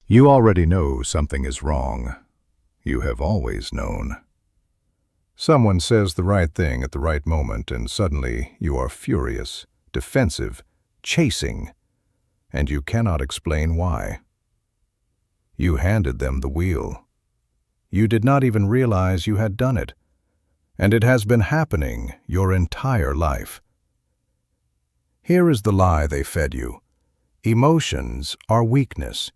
You already know something is wrong. You have always known. Someone says the right thing at the right moment, and suddenly you are furious, defensive, chasing, and you cannot explain why. You handed them the wheel. You did not even realize you had done it, and it has been happening your entire life. Here is the lie they fed you. Emotions are weakness.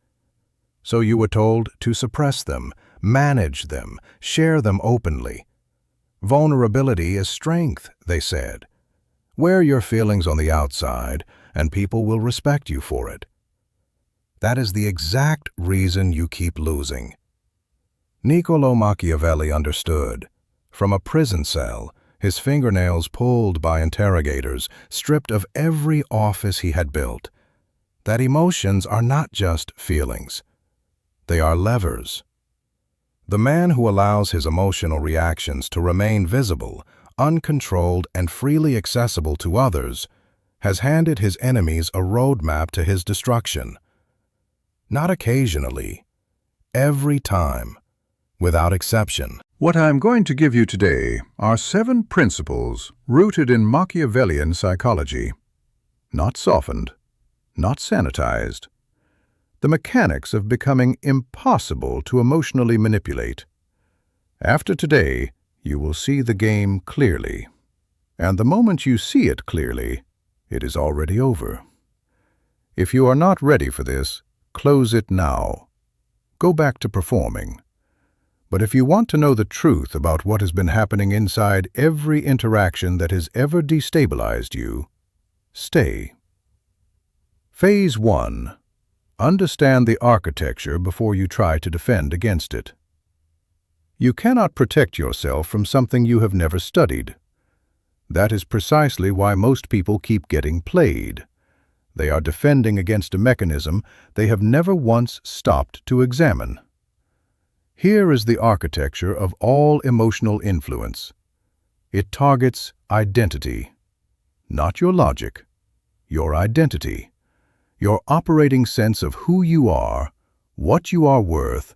So you were told to suppress them, manage them, share them openly. Vulnerability is strength, they said. Wear your feelings on the outside, and people will respect you for it. That is the exact reason you keep losing. Niccolo Machiavelli understood. From a prison cell, his fingernails pulled by interrogators, stripped of every office he had built, that emotions are not just feelings. They are levers. The man who allows his emotional reactions to remain visible, uncontrolled, and freely accessible to others has handed his enemies a roadmap to his destruction. Not occasionally, every time, without exception. What I'm going to give you today are 7 principles rooted in Machiavellian psychology. Not softened, not sanitized. The mechanics of becoming impossible to emotionally manipulate. After today, you will see the game clearly. And the moment you see it clearly, it is already over. If you are not ready for this, close it now. Go back to performing. But if you want to know the truth about what has been happening inside every interaction that has ever destabilized you, stay. Phase 1. Understand the architecture before you try to defend against it. You cannot protect yourself from something you have never studied. That is precisely why most people keep getting played. They are defending against a mechanism they have never once stopped to examine. Here is the architecture of all emotional influence. It targets identity, not your logic, your identity. Your operating sense of who you are, what you are worth,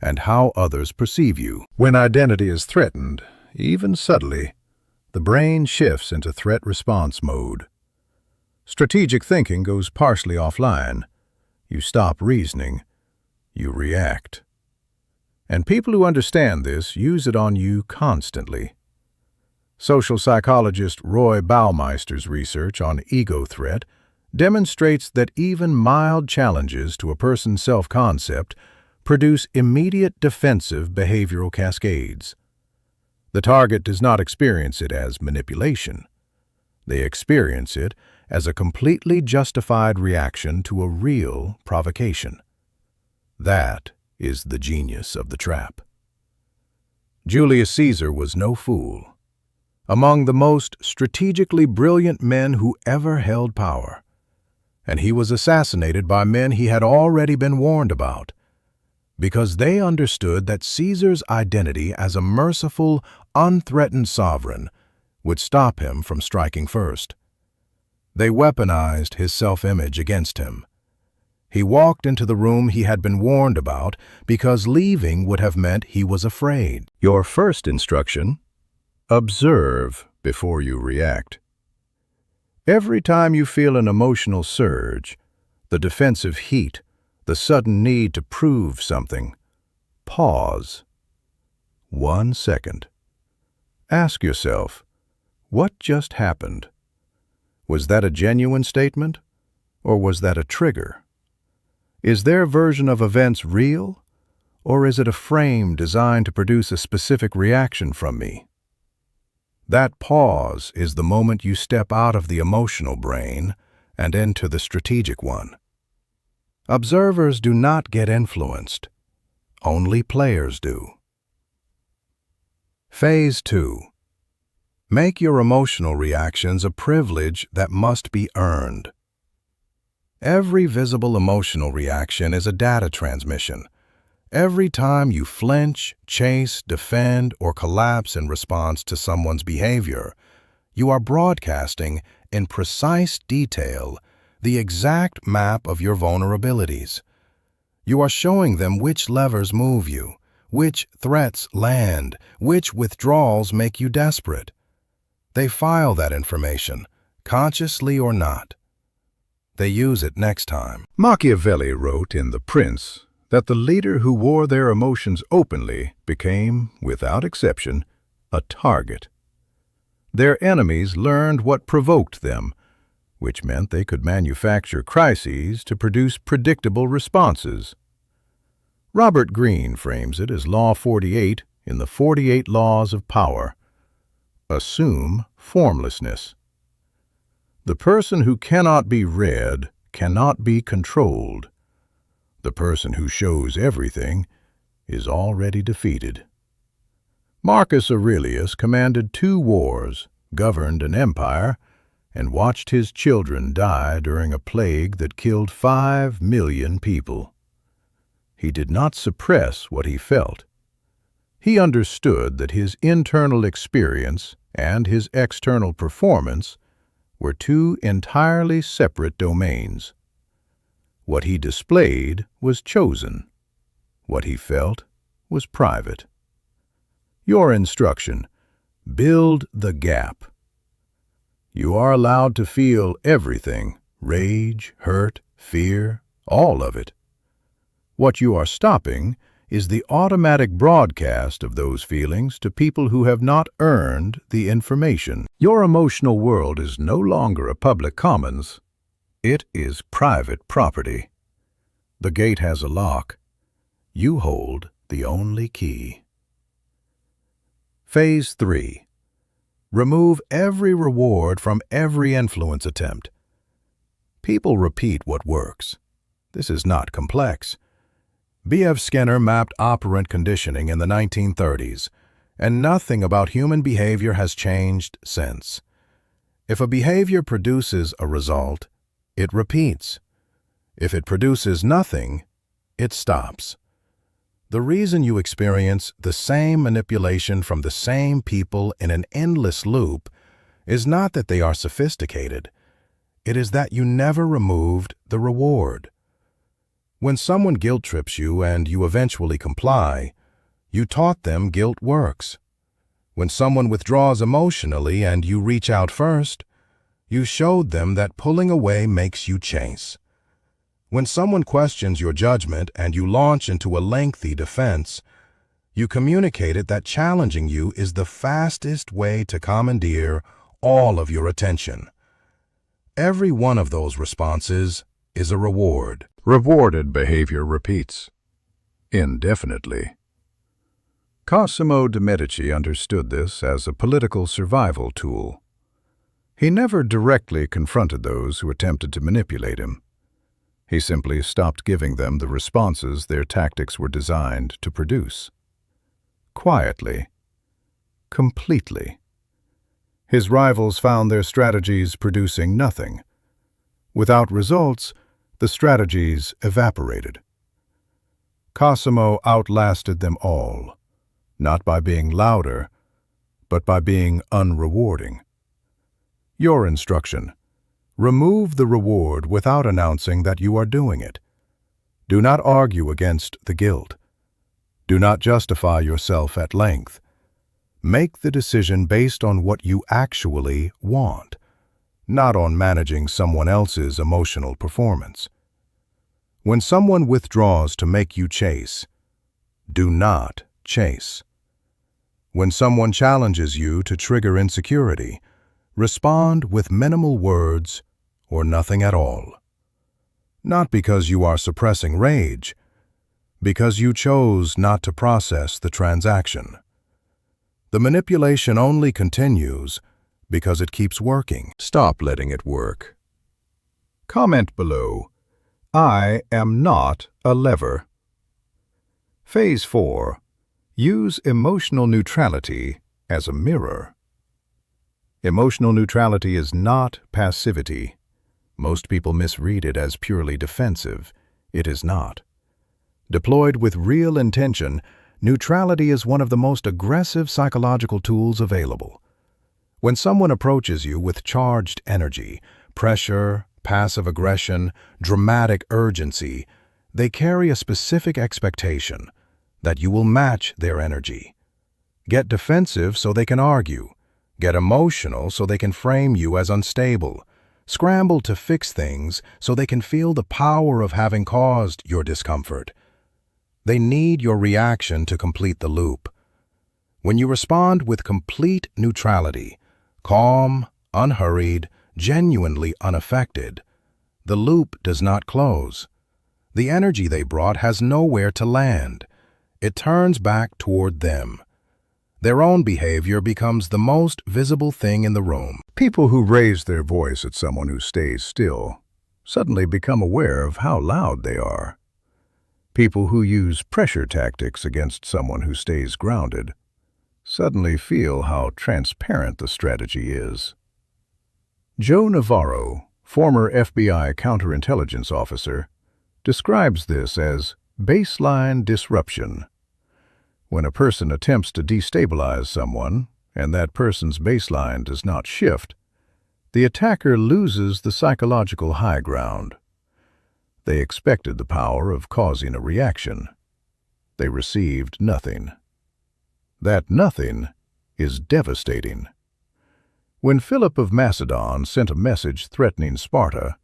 and how others perceive you. When identity is threatened, even subtly, the brain shifts into threat response mode. Strategic thinking goes partially offline. You stop reasoning, you react. And people who understand this use it on you constantly. Social psychologist Roy Baumeister's research on ego threat demonstrates that even mild challenges to a person's self-concept produce immediate defensive behavioral cascades. The target does not experience it as manipulation. They experience it as a completely justified reaction to a real provocation. That is the genius of the trap. Julius Caesar was no fool. Among the most strategically brilliant men who ever held power. And he was assassinated by men he had already been warned about, because they understood that Caesar's identity as a merciful, unthreatened sovereign would stop him from striking first. They weaponized his self-image against him. He walked into the room he had been warned about because leaving would have meant he was afraid. Your first instruction: observe before you react. Every time you feel an emotional surge, the defensive heat, the sudden need to prove something, pause. 1 second. Ask yourself, what just happened? Was that a genuine statement, or was that a trigger? Is their version of events real, or is it a frame designed to produce a specific reaction from me? That pause is the moment you step out of the emotional brain and into the strategic one. Observers do not get influenced. Only players do. Phase 2. Make your emotional reactions a privilege that must be earned. Every visible emotional reaction is a data transmission. Every time you flinch, chase, defend, or collapse in response to someone's behavior, you are broadcasting in precise detail the exact map of your vulnerabilities. You are showing them which levers move you, which threats land, which withdrawals make you desperate. They file that information, consciously or not. They use it next time. Machiavelli wrote in The Prince that the leader who wore their emotions openly became, without exception, a target. Their enemies learned what provoked them, which meant they could manufacture crises to produce predictable responses. Robert Greene frames it as Law 48 in the 48 Laws of Power. Assume formlessness. The person who cannot be read cannot be controlled. The person who shows everything is already defeated. Marcus Aurelius commanded 2 wars, governed an empire, and watched his children die during a plague that killed 5 million people. He did not suppress what he felt. He understood that his internal experience and his external performance were 2 entirely separate domains. What he displayed was chosen. What he felt was private. Your instruction: build the gap. You are allowed to feel everything: rage, hurt, fear, all of it. What you are stopping is the automatic broadcast of those feelings to people who have not earned the information. Your emotional world is no longer a public commons. It is private property. The gate has a lock. You hold the only key. Phase 3. Remove every reward from every influence attempt. People repeat what works. This is not complex. B.F. Skinner mapped operant conditioning in the 1930s, and nothing about human behavior has changed since. If a behavior produces a result, it repeats. If it produces nothing, it stops. The reason you experience the same manipulation from the same people in an endless loop is not that they are sophisticated. It is that you never removed the reward. When someone guilt trips you and you eventually comply, you taught them guilt works. When someone withdraws emotionally and you reach out first, you showed them that pulling away makes you chase. When someone questions your judgment and you launch into a lengthy defense, you communicated that challenging you is the fastest way to commandeer all of your attention. Every one of those responses is a reward. Rewarded behavior repeats indefinitely. Cosimo de' Medici understood this as a political survival tool. He never directly confronted those who attempted to manipulate him. He simply stopped giving them the responses their tactics were designed to produce. Quietly, completely. His rivals found their strategies producing nothing. Without results, the strategies evaporated. Cosimo outlasted them all, not by being louder, but by being unrewarding. Your instruction: remove the reward without announcing that you are doing it. Do not argue against the guilt. Do not justify yourself at length. Make the decision based on what you actually want, not on managing someone else's emotional performance. When someone withdraws to make you chase, do not chase. When someone challenges you to trigger insecurity, respond with minimal words or nothing at all. Not because you are suppressing rage, because you chose not to process the transaction. The manipulation only continues because it keeps working. Stop letting it work. Comment below: I am not a lever. Phase 4. Use emotional neutrality as a mirror. Emotional neutrality is not passivity. Most people misread it as purely defensive. It is not. Deployed with real intention, neutrality is one of the most aggressive psychological tools available. When someone approaches you with charged energy, pressure, passive aggression, dramatic urgency, They carry a specific expectation that you will match their energy. Get defensive so they can argue. Get emotional so they can frame you as unstable. Scramble to fix things so they can feel the power of having caused your discomfort. They need your reaction to complete the loop. When you respond with complete neutrality, calm, unhurried, genuinely unaffected, the loop does not close. The energy they brought has nowhere to land. It turns back toward them. Their own behavior becomes the most visible thing in the room. People who raise their voice at someone who stays still suddenly become aware of how loud they are. People who use pressure tactics against someone who stays grounded suddenly feel how transparent the strategy is. Joe Navarro, former FBI counterintelligence officer, describes this as baseline disruption. When a person attempts to destabilize someone and that person's baseline does not shift, the attacker loses the psychological high ground. They expected the power of causing a reaction. They received nothing. That nothing is devastating. When Philip of Macedon sent a message threatening Sparta,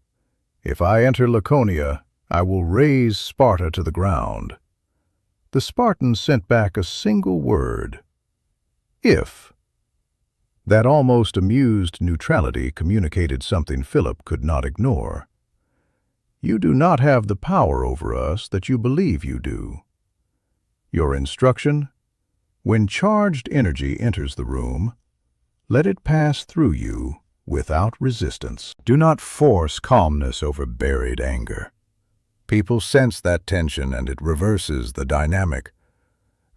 "If I enter Laconia, I will raze Sparta to the ground," the Spartans sent back a single word: "if." That almost amused neutrality communicated something Philip could not ignore. You do not have the power over us that you believe you do. Your instruction: when charged energy enters the room, let it pass through you without resistance. Do not force calmness over buried anger. People sense that tension and it reverses the dynamic.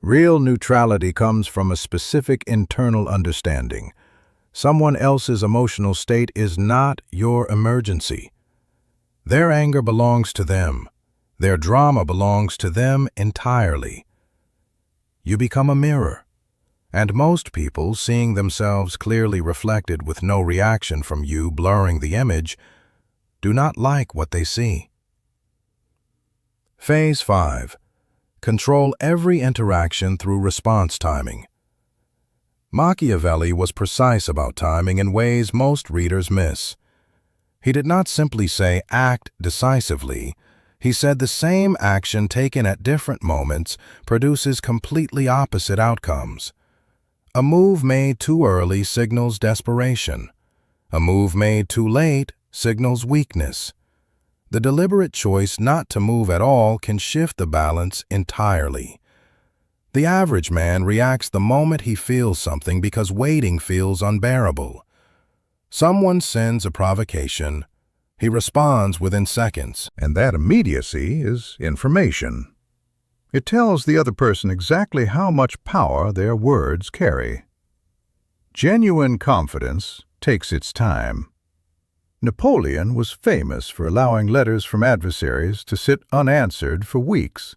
Real neutrality comes from a specific internal understanding. Someone else's emotional state is not your emergency. Their anger belongs to them. Their drama belongs to them entirely. You become a mirror, and most people, seeing themselves clearly reflected with no reaction from you blurring the image, do not like what they see. Phase 5. Control every interaction through response timing. Machiavelli was precise about timing in ways most readers miss. He did not simply say, "act decisively." He said the same action taken at different moments produces completely opposite outcomes. A move made too early signals desperation. A move made too late signals weakness. The deliberate choice not to move at all can shift the balance entirely. The average man reacts the moment he feels something because waiting feels unbearable. Someone sends a provocation. He responds within seconds. And that immediacy is information. It tells the other person exactly how much power their words carry. Genuine confidence takes its time. Napoleon was famous for allowing letters from adversaries to sit unanswered for weeks.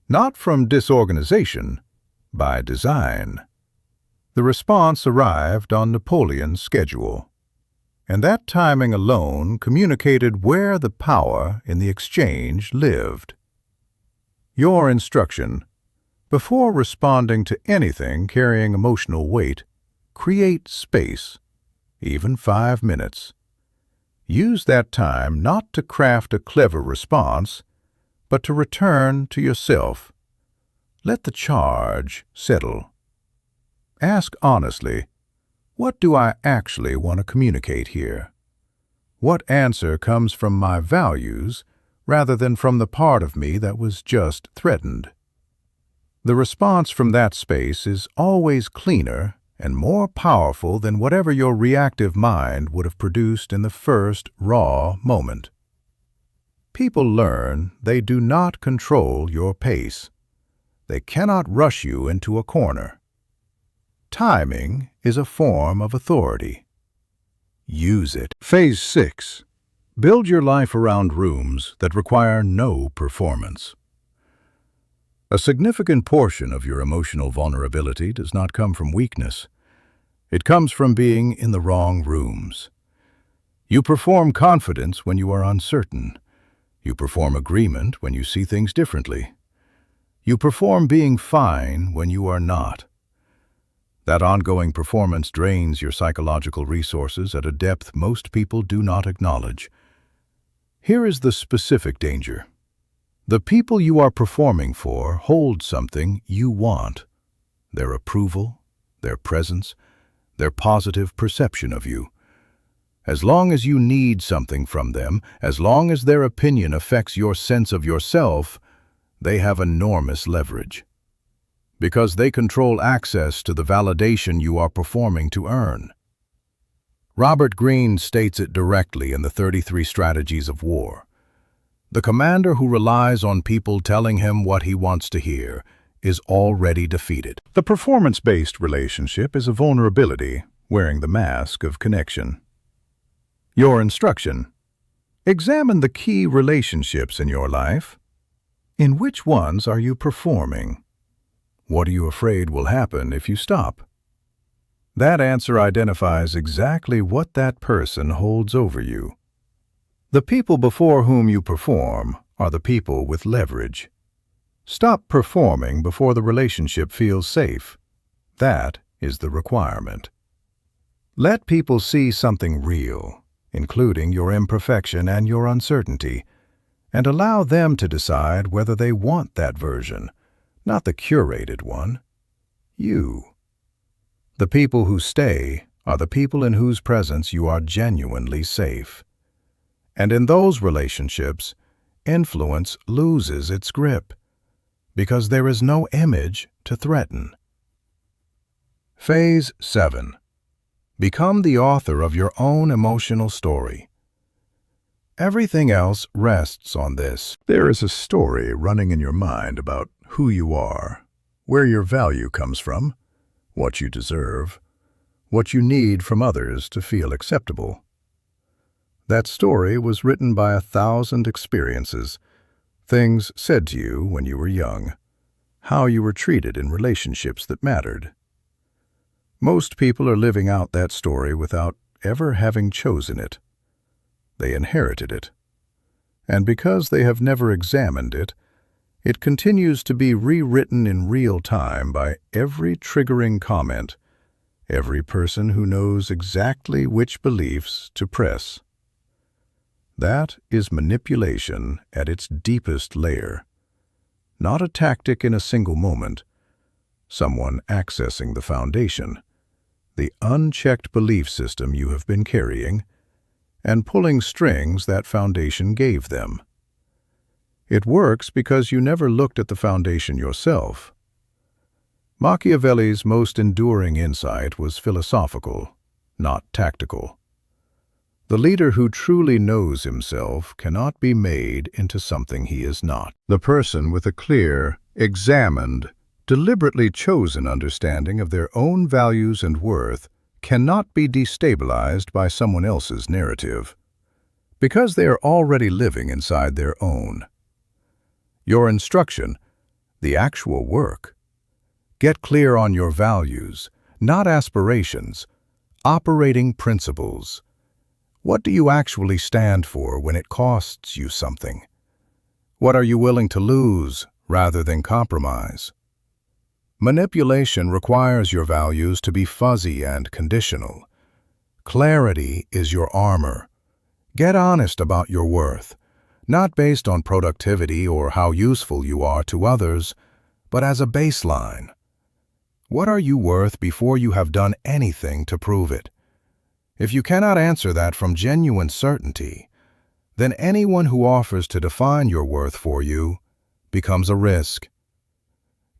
Not from disorganization, by design. The response arrived on Napoleon's schedule, and that timing alone communicated where the power in the exchange lived. Your instruction: before responding to anything carrying emotional weight, create space, even 5 minutes. Use that time not to craft a clever response, but to return to yourself. Let the charge settle. Ask honestly, what do I actually want to communicate here? What answer comes from my values rather than from the part of me that was just threatened? The response from that space is always cleaner and more powerful than whatever your reactive mind would have produced in the first raw moment. People learn they do not control your pace. They cannot rush you into a corner. Timing is a form of authority. Use it. Phase 6. Build your life around rooms that require no performance. A significant portion of your emotional vulnerability does not come from weakness. It comes from being in the wrong rooms. You perform confidence when you are uncertain. You perform agreement when you see things differently. You perform being fine when you are not. That ongoing performance drains your psychological resources at a depth most people do not acknowledge. Here is the specific danger. The people you are performing for hold something you want: their approval, their presence, their positive perception of you. As long as you need something from them, as long as their opinion affects your sense of yourself, they have enormous leverage. Because they control access to the validation you are performing to earn. Robert Greene states it directly in the 33 Strategies of War. The commander who relies on people telling him what he wants to hear is already defeated. The performance-based relationship is a vulnerability wearing the mask of connection. Your instruction. Examine the key relationships in your life. In which ones are you performing? What are you afraid will happen if you stop? That answer identifies exactly what that person holds over you. The people before whom you perform are the people with leverage. Stop performing before the relationship feels safe. That is the requirement. Let people see something real, including your imperfection and your uncertainty, and allow them to decide whether they want that version, not the curated one. You. The people who stay are the people in whose presence you are genuinely safe. And in those relationships, influence loses its grip, because there is no image to threaten. Phase 7. Become the author of your own emotional story. Everything else rests on this. There is a story running in your mind about who you are, where your value comes from, what you deserve, what you need from others to feel acceptable. That story was written by 1,000 experiences, things said to you when you were young, how you were treated in relationships that mattered. Most people are living out that story without ever having chosen it. They inherited it. And because they have never examined it, it continues to be rewritten in real time by every triggering comment, every person who knows exactly which beliefs to press. That is manipulation at its deepest layer. Not a tactic in a single moment, someone accessing the foundation, the unchecked belief system you have been carrying, and pulling strings that foundation gave them. It works because you never looked at the foundation yourself. Machiavelli's most enduring insight was philosophical, not tactical. The leader who truly knows himself cannot be made into something he is not. The person with a clear, examined, deliberately chosen understanding of their own values and worth cannot be destabilized by someone else's narrative, because they are already living inside their own. Your instruction, the actual work. Get clear on your values, not aspirations, operating principles. What do you actually stand for when it costs you something? What are you willing to lose rather than compromise? Manipulation requires your values to be fuzzy and conditional. Clarity is your armor. Get honest about your worth, not based on productivity or how useful you are to others, but as a baseline. What are you worth before you have done anything to prove it? If you cannot answer that from genuine certainty, then anyone who offers to define your worth for you becomes a risk.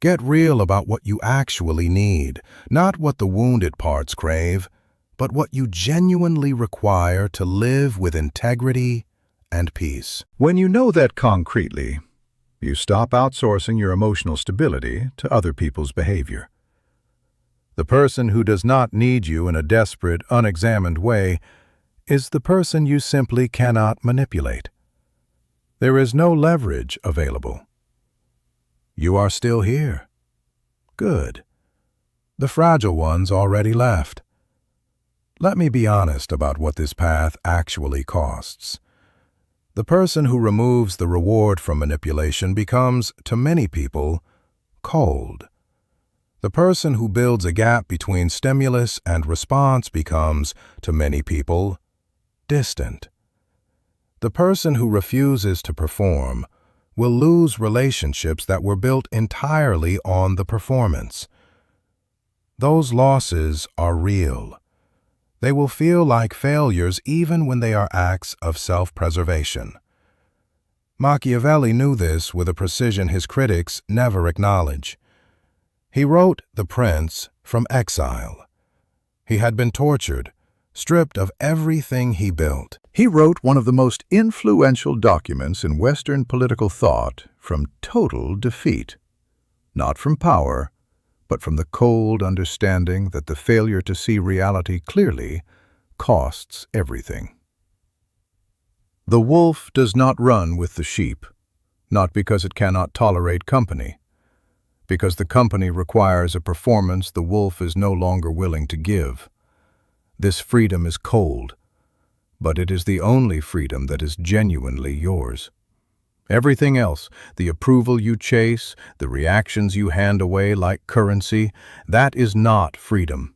Get real about what you actually need, not what the wounded parts crave, but what you genuinely require to live with integrity and peace. When you know that concretely, you stop outsourcing your emotional stability to other people's behavior. The person who does not need you in a desperate, unexamined way is the person you simply cannot manipulate. There is no leverage available. You are still here. Good. The fragile ones already left. Let me be honest about what this path actually costs. The person who removes the reward from manipulation becomes, to many people, cold. The person who builds a gap between stimulus and response becomes, to many people, distant. The person who refuses to perform will lose relationships that were built entirely on the performance. Those losses are real. They will feel like failures even when they are acts of self-preservation. Machiavelli knew this with a precision his critics never acknowledge. He wrote The Prince from exile. He had been tortured, stripped of everything he built. He wrote one of the most influential documents in Western political thought from total defeat, not from power, but from the cold understanding that the failure to see reality clearly costs everything. The wolf does not run with the sheep, not because it cannot tolerate company. Because the company requires a performance the wolf is no longer willing to give. This freedom is cold, but it is the only freedom that is genuinely yours. Everything else, the approval you chase, the reactions you hand away like currency, that is not freedom.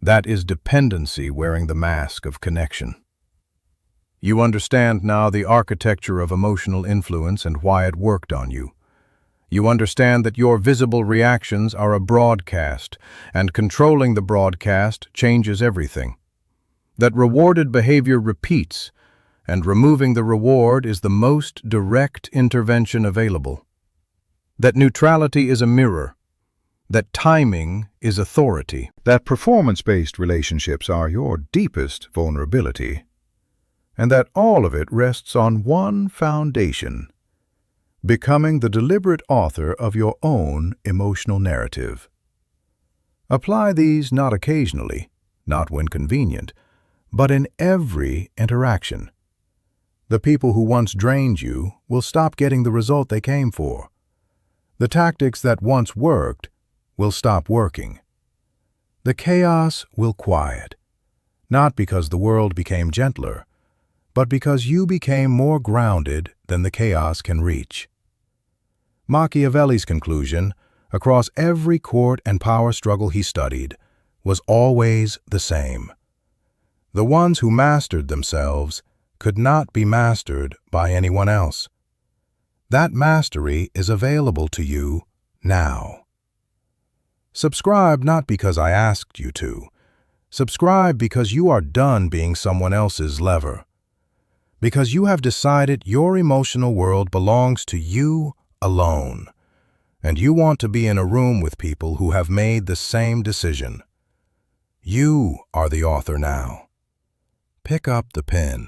That is dependency wearing the mask of connection. You understand now the architecture of emotional influence and why it worked on you. You understand that your visible reactions are a broadcast, and controlling the broadcast changes everything. That rewarded behavior repeats, and removing the reward is the most direct intervention available. That neutrality is a mirror. That timing is authority. That performance-based relationships are your deepest vulnerability. And that all of it rests on one foundation: becoming the deliberate author of your own emotional narrative. Apply these not occasionally, not when convenient, but in every interaction. The people who once drained you will stop getting the result they came for. The tactics that once worked will stop working. The chaos will quiet, not because the world became gentler, but because you became more grounded than the chaos can reach. Machiavelli's conclusion, across every court and power struggle he studied, was always the same. The ones who mastered themselves could not be mastered by anyone else. That mastery is available to you now. Subscribe not because I asked you to. Subscribe because you are done being someone else's lever. Because you have decided your emotional world belongs to you alone, and you want to be in a room with people who have made the same decision. You are the author now. Pick up the pen.